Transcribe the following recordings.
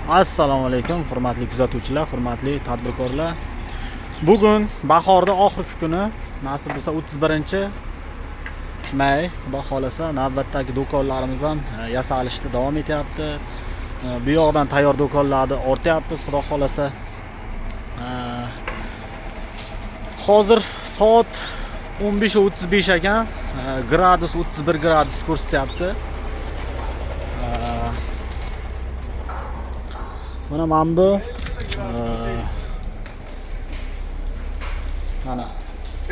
Assalomu alaykum, hurmatli kuzatuvchilar, hurmatli tadbirkorlar. Bugun bahorda oxirgi kuni, nasib bo'lsa 31-may, xudo xolasa, navbatdagi do'konlarimiz ham yasalishda davom etyapti. Bu yoqdan tayyor do'konlarni ortyapmiz, xudo xolasa. Hozir soat 15:35 ekan, gradus 31 gradus ko'rsatyapti. Mana bu mana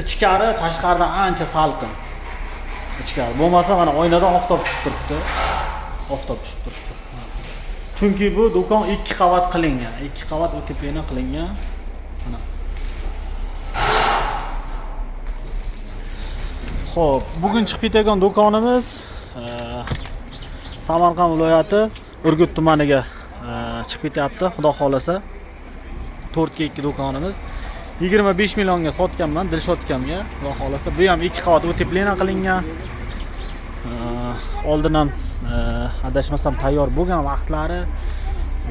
ichkari tashqaridan ancha salqin. Ichkari bo'lmasa mana oynadan oftob tushib turibdi. Oftob tushib turibdi. Chunki bu do'kon 2 qavat qilingan, 2 qavat o'teplena qilingan. Mana. Xo'p, bugun chiqib ketayotgan do'konimiz Samarqand viloyati Urgut tumaniga chiqib ketyapti, xudo xolasa. 4/2 do'konimiz 25 millionga sotganman Dilshod akamga, xudo xolasa. Bu ham 2 qavat o'teplena qilingan. Oldin ham adashmasam tayyor bo'lgan vaqtlari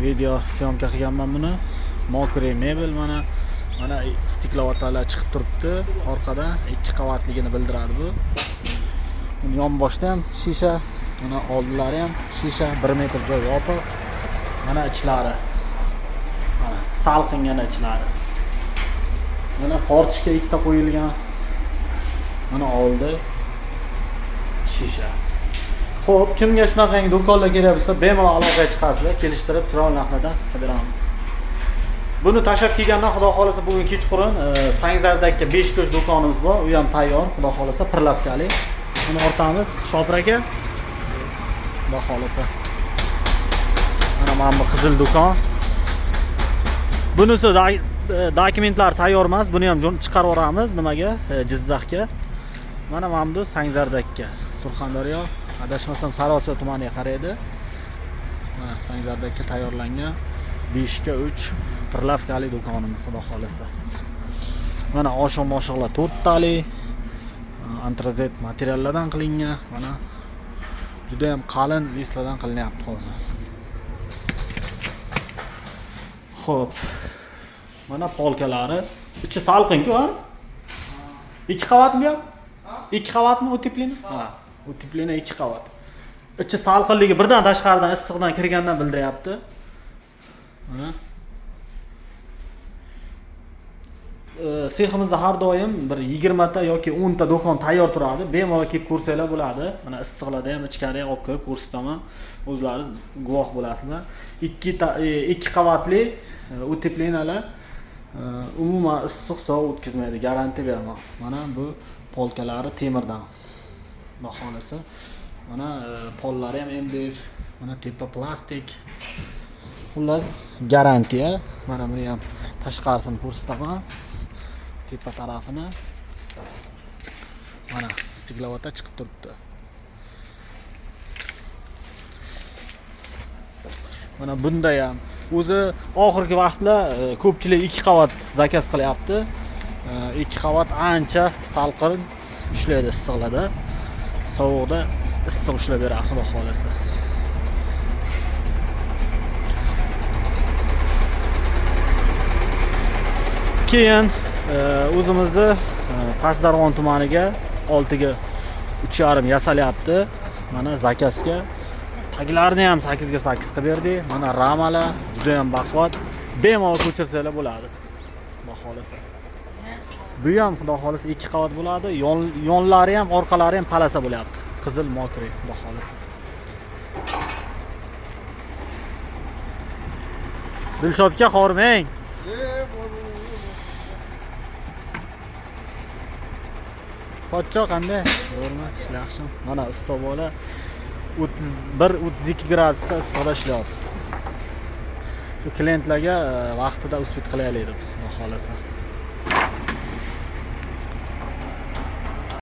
video syomka qilganman buni. Mokre mebel mana stiklovatlar chiqib turibdi orqada, 2 qavatligini bildiradi bu. Yonboshda ham shisha, mana oldilari ham shisha, 1 metr joy yopiq. Mana ichlari. Mana salqingana ichlari. Mana forchga 2 ta qo'yilgan. Mana oldi shisha. Xo'p, kimga shunaqangi do'konlar kerak bo'lsa, bemalol aloqaga chiqasizlar, kelishtirib chiroyli narxlarda qidiramiz. Buni tashab kelgandan xudo xolasa bugun kechqurun Sangzardagi 5 ko'ch do'konimiz bor, u ham tayyor, xudo xolasa pirlavkali. Buni ortamiz, Shopir aka. Xudo xolasa. Mana bu qizil do'kon. Bunisi dokumentlar tayyor emas, buni ham chiqarib yuboramiz nimaga? Jizzaxga. Mana bu Sangzardagi, Surxondaryo, adashmasam Sarosiyo tumaniga qaraydi. Mana Sangzardagi tayyorlangan 5/3 pirlavkali do'konimiz, xudo xolasa. Mana oshiq-moshiqlar 4 tali antrazet materiallardan qilingan. Mana juda ham qalin listlardan qilinyapti hozir. Xo'p. Mana polkalari. Ichi salqin-ku, ha? 2 qavatmi bu? 2 qavatmi o'teplina? Ha, o'teplina 2 qavat. Ichi salqinligi birdan tashqaridan issiqdan kirgandan bildiryapti. Mana. Seximizda har doim bir 20 ta yoki 10 ta do'kon tayyor turadi. Bemalol kelib ko'rsanglar bo'ladi. Mana issiqlarda ham ichkariga olib kirib ko'rsataman. O'zlaringiz guvoh bo'lasizlar. 2 qavatli o'teplenalar umuman issiq sovuq o'tkazmaydi, garantiya beraman. Mana bu polkalari temirdan. Xudo xolasa. Mana pollari ham MDF, mana tepa plastik. Xullas, garantiya. Mana buni ham tashqarisini ko'rsataman. Tepa tarafini. Mana stiklovata chiqib turibdi. Mana bunda ham o'zi oxirgi vaqtlar ko'pchilik 2 qavat zakaz qilyapti. 2 qavat ancha salqin ishlaydi issiqlarda. Sovuqda issiq ushlab beradi, xudo xolasa. Keyin o'zimizni Pastdarg'om tumaniga 6 ga 3,5 yasalyapti. Mana zakazga. Taglarini ham 8 ga 8 qilib berdik. Mana ramalar juda ham baquvvat. Bemalol ko'chirsanglar bo'ladi. Xudo xolasa. Bu ham xudo xolasa 2 qavat bo'ladi. Yonlari ham, orqalari ham palasa bo'lyapti. Qizil mokri, xudo xolasa. Dilshodga xormang. Pochcho qanday? To'g'rimi? Yaxshi. Mana istobola 31-32 gradusda issiqda ishlayapti. Shu klientlarga vaqtida uspet qilaylik deb, xudo xolasa.